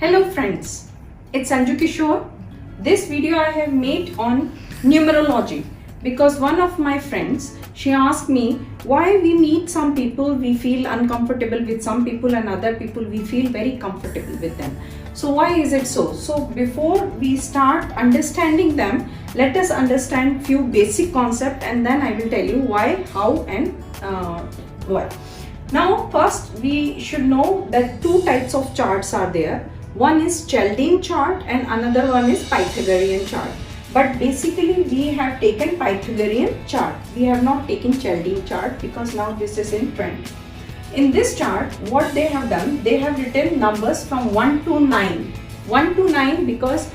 Hello friends, it's Anju Kishore. This video I have made on numerology because one of my friends, she asked me why we meet some people we feel uncomfortable with some people and other people we feel very comfortable with them. So why is it so? So before we start understanding them, let us understand few basic concepts and then I will tell you why, how and why. Now first we should know that two types of charts are there. One is Chaldean chart and another one is Pythagorean chart. But basically we have taken Pythagorean chart. We have not taken Chaldean chart because now this is in trend. In this chart, what they have done, they have written numbers from 1 to 9. 1 to 9 because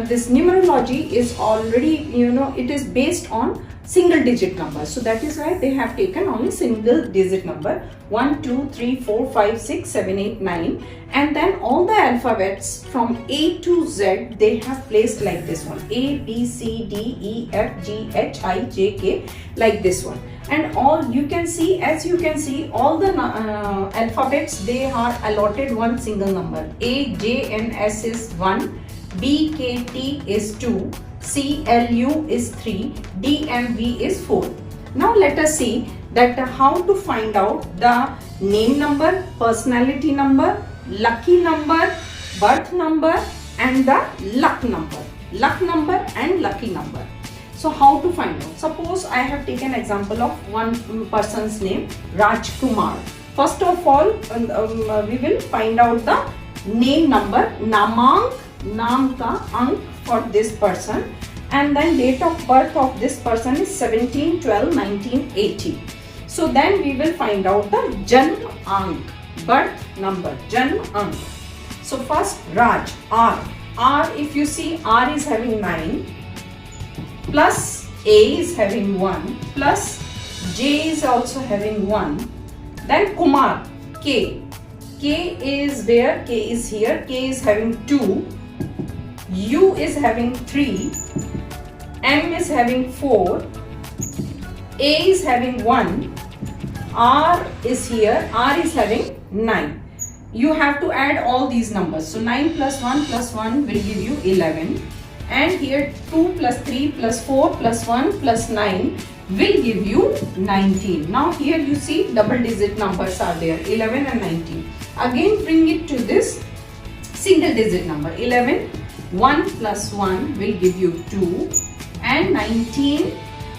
this numerology is already, it is based on single digit numbers. So that is why they have taken only single digit number 1, 2, 3, 4, 5, 6, 7, 8, 9. And then all the alphabets from A to Z they have placed like this one. A, B, C, D, E, F, G, H, I, J, K, like this one. And all you can see, as you can see, all the alphabets, they are allotted one single number. A, J and S is 1, B, K, T is 2, C, L, U is 3, D and V is 4. Now let us see that how to find out the name number, personality number, lucky number, birth number and the luck number. Luck number and lucky number. So how to find out? Suppose I have taken example of one person's name, Rajkumar. First of all, we will find out the name number, namank, naam ka ank for this person, and then date of birth of this person is 17/12/1980. So then we will find out the Janm Ank, birth number, Janm Ank. So first Raj, R. R, if you see, R is having 9, plus A is having 1, plus J is also having 1. Then Kumar, K. K is where? K is here. K is having 2. U is having 3. M is having 4. A is having 1. R is here. R is having 9. You have to add all these numbers. So 9 plus 1 plus 1 will give you 11. And here 2 plus 3 plus 4 plus 1 plus 9 will give you 19. Now here you see double digit numbers are there, 11 and 19. Again bring it to this single digit number, 11. 1 plus 1 will give you 2 and 19,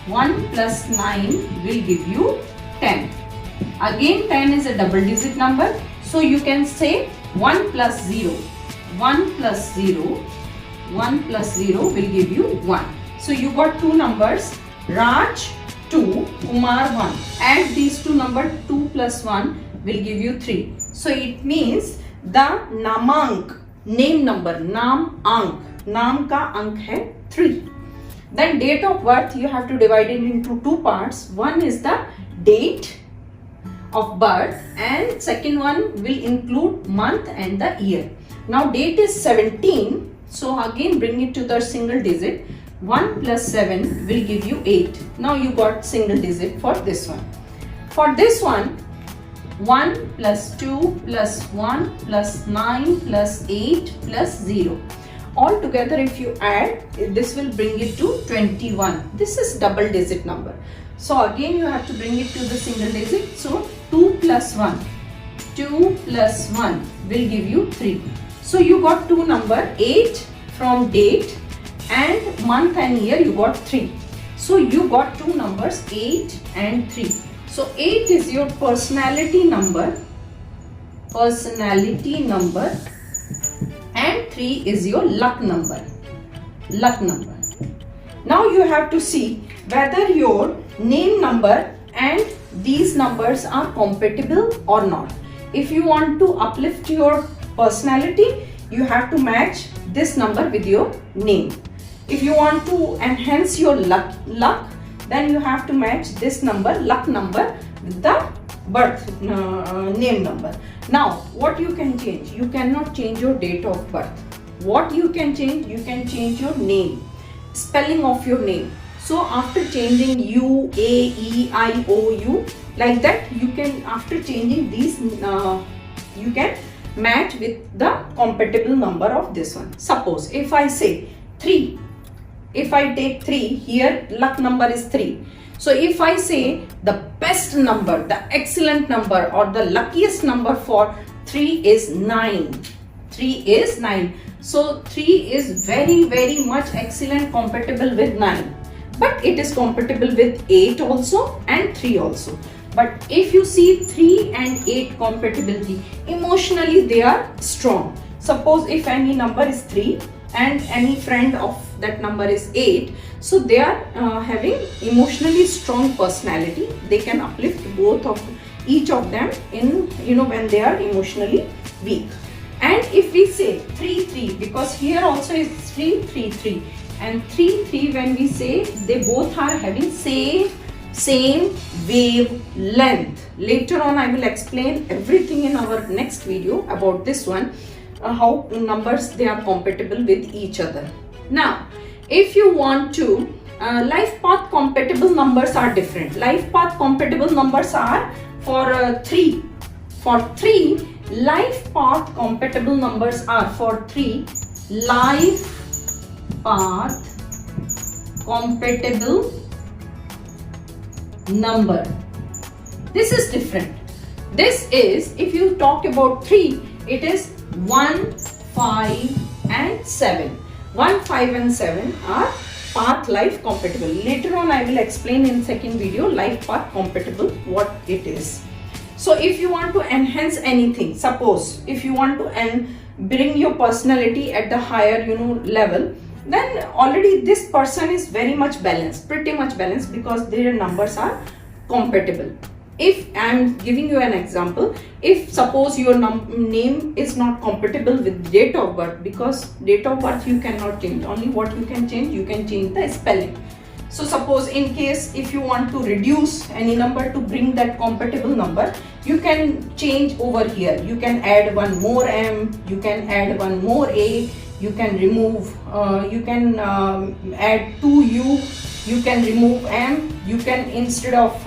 1 plus 9 will give you 10. Again 10 is a double digit number, so you can say 1 plus 0. 1 plus 0, 1 plus 0 will give you 1. So you got two numbers, Raj 2, Kumar 1. Add these two numbers, 2 plus 1 will give you 3. So it means the namank, name number, naam ank, naam ka ank hai 3. Then date of birth you have to divide it into two parts. One is the date of birth and second one will include month and the year. Now date is 17. So again bring it to the single digit. 1 plus 7 will give you 8. Now you got single digit for this one. For this one, 1 plus 2 plus 1 plus 9 plus 8 plus 0. All together if you add, this will bring it to 21. This is double digit number. So again you have to bring it to the single digit. So 2 plus 1. 2 plus 1 will give you 3. So you got two number, 8 from date and month and year you got 3. So you got two numbers, 8 and 3. So 8 is your personality number, and 3 is your luck number, Now you have to see whether your name number and these numbers are compatible or not. If you want to uplift your personality, you have to match this number with your name. If you want to enhance your luck, then you have to match this number, luck number, with the birth name number. Now what you can change? You cannot change your date of birth. What you can change? You can change your name, spelling of your name. So after changing U, A, E, I, O, U, like that, you can, after changing these, you can match with the compatible number of this one. Suppose if I say 3, if I take 3, here luck number is 3. So if I say the best number, the excellent number or the luckiest number for 3 is 9. 3 is 9. So 3 is very much excellent, compatible with 9. But it is compatible with 8 also and 3 also. But if you see 3 and 8 compatibility, emotionally they are strong. Suppose if any number is 3 and any friend of that number is 8, so they are having emotionally strong personality. They can uplift each of them in, when they are emotionally weak. And if we say 3 3, because here also is 3 3 3, and 3 3, when we say, they both are having same wavelength. Later on I will explain everything in our next video about this one, how numbers they are compatible with each other. Now if you want to, life path compatible numbers are different. Life path compatible numbers are for 3. For 3, life path compatible numbers are for 3 life path compatible number. This is different. This is, if you talk about 3, it is 1, 5 and 7. 1, 5 and 7 are path life compatible. Later on I will explain in second video life path compatible what it is. So if you want to enhance anything, suppose if you want to bring your personality at the higher level, then already this person is very much balanced, pretty much balanced, because their numbers are compatible. If I am giving you an example, if suppose your name is not compatible with date of birth, because date of birth you cannot change, only what you can change the spelling. So suppose in case if you want to reduce any number to bring that compatible number, you can change over here. You can add one more M, you can add one more A, you can remove, you can add 2U, you can remove M, you can instead of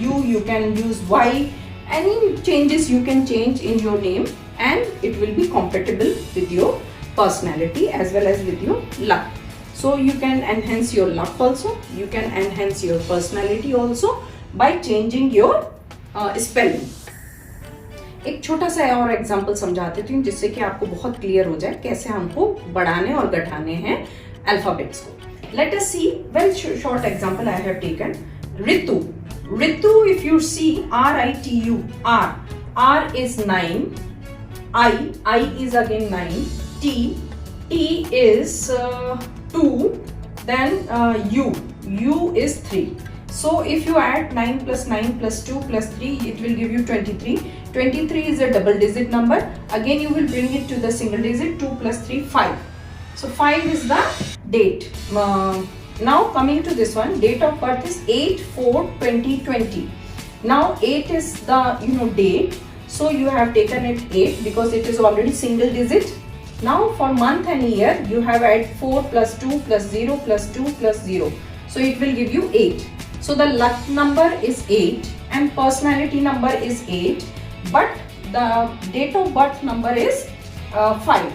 U, you can use Y. Any changes you can change in your name and it will be compatible with your personality as well as with your luck. So you can enhance your luck also, you can enhance your personality also by changing your spelling. एक छोटा सा और example समझा देती हूँ जिससे कि आपको बहुत क्लियर हो जाए कैसे हमको बढ़ाने और घटाने हैं अल्फाबेट्स को. Let us see very short example I have taken. Ritu. Ritu, if you see R-I-T-U, R is 9, I is again 9, T is 2, then U is 3. So if you add 9 plus 9 plus 2 plus 3, it will give you 23. 23 is a double digit number. Again you will bring it to the single digit. 2 plus 3, 5. So 5 is the date. Now coming to this one, date of birth is 8/4/2020. Now 8 is the date. So you have taken it 8 because it is already single digit. Now for month and year you have added 4 plus 2 plus 0 plus 2 plus 0. So it will give you 8. So the luck number is 8 and personality number is 8, but the date of birth number is 5.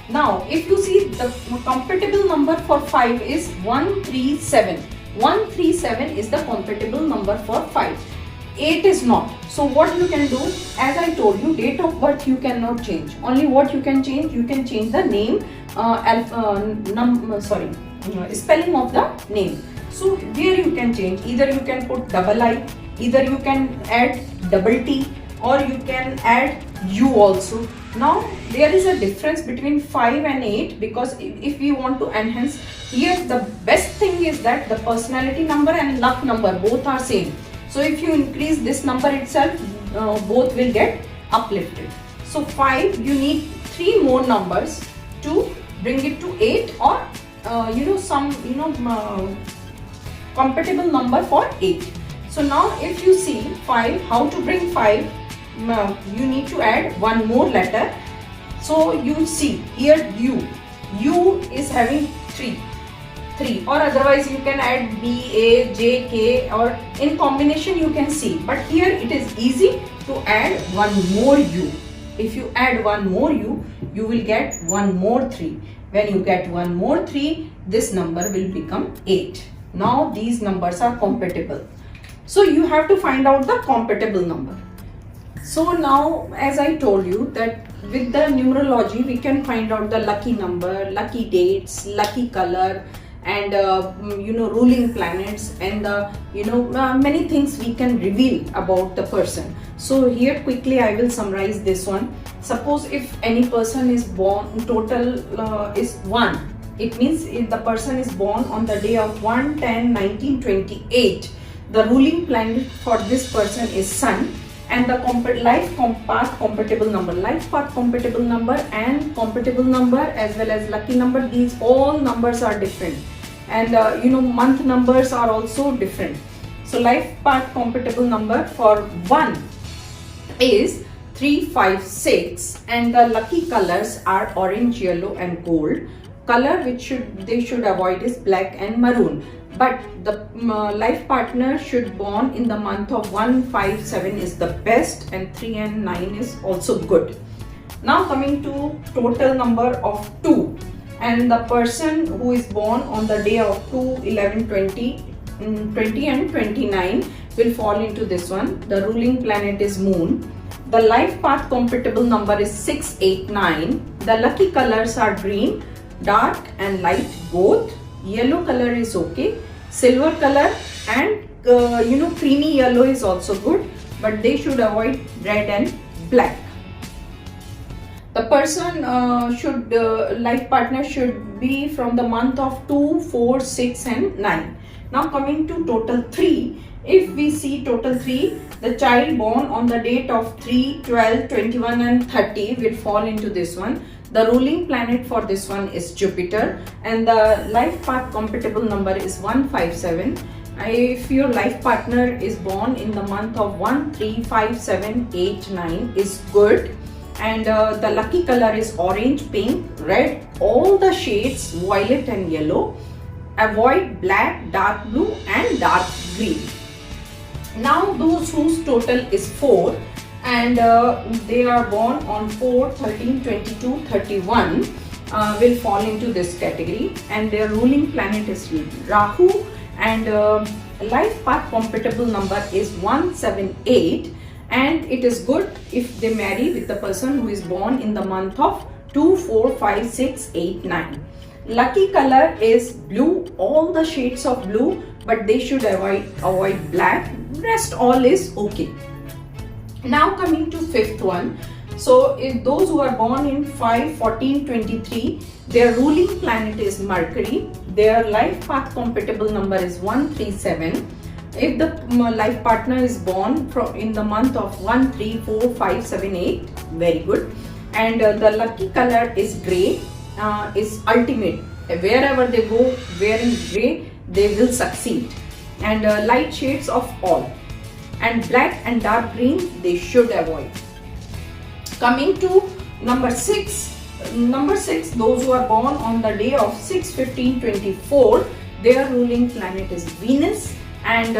Now if you see the compatible number for 5 is 137. 137 is the compatible number for 5. 8 is not. So what you can do, as I told you, date of birth you cannot change. Only what you can change the name, spelling of the name. So here you can change, either you can put double I, either you can add double T, or you can add U also. Now there is a difference between 5 and 8 because if we want to enhance, here the best thing is that the personality number and luck number both are same. So if you increase this number itself, both will get uplifted. So 5, you need 3 more numbers to bring it to 8 or compatible number for 8. So now if you see 5, how to bring 5, you need to add one more letter. So you see here U is having 3, or otherwise you can add B, A, J, K, or in combination you can see. But here it is easy to add one more U. If you add one more you will get one more 3. When you get one more 3, this number will become 8. Now these numbers are compatible. So you have to find out the compatible number. So now, as I told you, that with the numerology we can find out the lucky number, lucky dates, lucky color, and ruling planets, and many things we can reveal about the person. So here quickly I will summarize this one. Suppose if any person is born, total is 1. It means if the person is born on the day of 1/10/1928, the ruling planet for this person is Sun, and the life path compatible number, and compatible number as well as lucky number, these all numbers are different, and month numbers are also different. So life path compatible number for 1 is 356, and the lucky colors are orange, yellow and gold. Color which they should avoid is black and maroon. But the life partner should born in the month of 157 is the best, and 3 and 9 is also good. Now coming to total number of 2, and the person who is born on the day of 2, 11, 20 and 29 will fall into this one. The ruling planet is Moon. The life path compatible number is 6, 8, 9. The lucky colors are green, dark and light both. Yellow color is okay. Silver color and creamy yellow is also good, but they should avoid red and black. The person life partner should be from the month of 2, 4, 6 and 9. Now coming to total 3. If we see total 3, the child born on the date of 3, 12, 21 and 30 will fall into this one. The ruling planet for this one is Jupiter, and the life path compatible number is 157. If your life partner is born in the month of 1, 3, 5, 7, 8, 9 is good, and the lucky color is orange, pink, red, all the shades, violet and yellow. Avoid black, dark blue and dark green. Now those whose total is 4, and they are born on 4, 13, 22, 31 will fall into this category, and their ruling planet is Rahu, and life path compatible number is 178, and it is good if they marry with the person who is born in the month of 2, 4, 5, 6, 8, 9. Lucky color is blue, all the shades of blue, but they should avoid black. Rest all is okay. Now coming to 5th one. So if those who are born in 5, 14, 23, their ruling planet is Mercury. Their life path compatible number is 137. If the life partner is born in the month of 1, 3, 4, 5, 7, 8, very good. And the lucky color is grey, is ultimate. Wherever they go wearing grey, they will succeed. And light shades of all. And black and dark green they should avoid. Coming to number 6. Number 6, those who are born on the day of 6/15/24, their ruling planet is Venus, and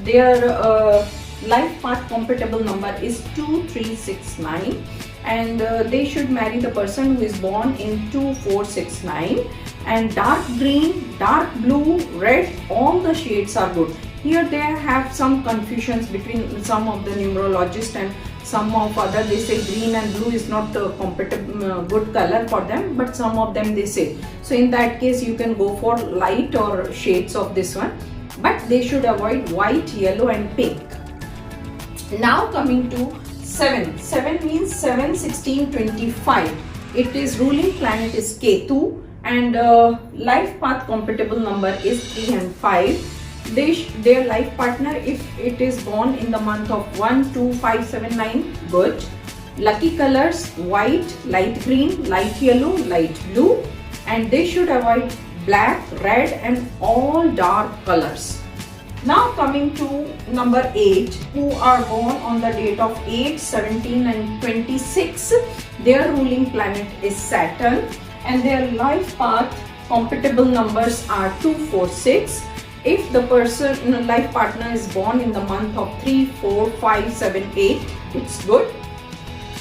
their life path compatible number is 2369, and they should marry the person who is born in 2469. And dark green, dark blue, red, all the shades are good. Here they have some confusions between some of the numerologists and some of other. They say green and blue is not a compatible good color for them, but some of them they say. So in that case you can go for light or shades of this one, but they should avoid white, yellow and pink. Now coming to 7. 7 means 7, 16, 25. It is ruling planet is Ketu, and life path compatible number is 3 and 5. Their life partner, if it is born in the month of 1, 2, 5, 7, 9, good. Lucky colors white, light green, light yellow, light blue, and they should avoid black, red and all dark colors. Now coming to number 8, who are born on the date of 8, 17 and 26, their ruling planet is Saturn, and their life path compatible numbers are 2, 4, 6. If the person life partner is born in the month of 3, 4, 5, 7, 8, it's good.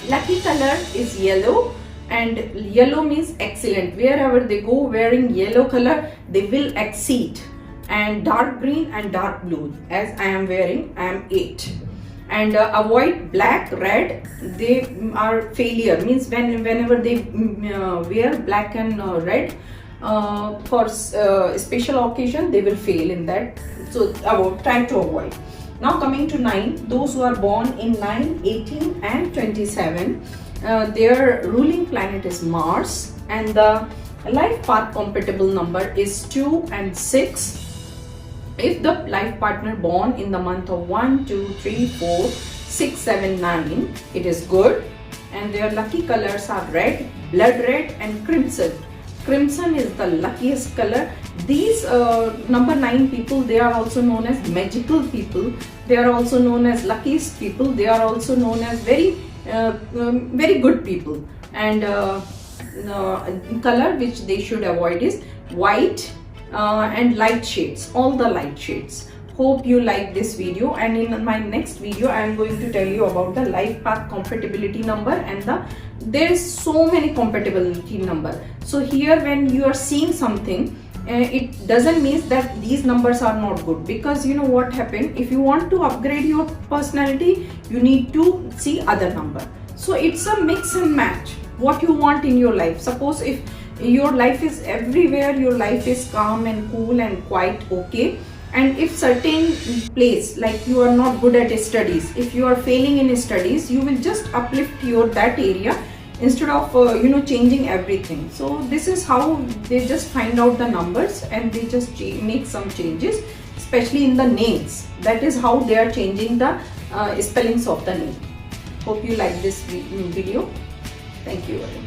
Lucky color is yellow, and yellow means excellent. Wherever they go wearing yellow color, they will exceed. And dark green and dark blue, as I am wearing, I am 8. And avoid black, red, they are failure. Means whenever they wear black and red for special occasion, they will fail in that. So try to avoid. Now coming to 9, those who are born in 9, 18 and 27, their ruling planet is Mars, and the life path compatible number is 2 and 6. If the life partner born in the month of 1, 2, 3, 4, 6, 7, 9, it is good. And their lucky colors are red, blood red and crimson. Crimson is the luckiest color. These number 9 people, they are also known as magical people. They are also known as luckiest people. They are also known as very good people. And color which they should avoid is white and light shades, all the light shades. Hope you like this video, and in my next video I am going to tell you about the life path compatibility number, and there is so many compatibility number. So here when you are seeing something, it doesn't mean that these numbers are not good, because you know what happened, if you want to upgrade your personality, you need to see other number. So it's a mix and match what you want in your life. Suppose if your life is everywhere, your life is calm and cool and quite okay, and if certain place like you are not good at studies, if you are failing in studies, you will just uplift your that area instead of changing everything. So this is how they just find out the numbers, and they just make some changes, especially in the names. That is how they are changing the spellings of the name. Hope you like this video. Thank you very much.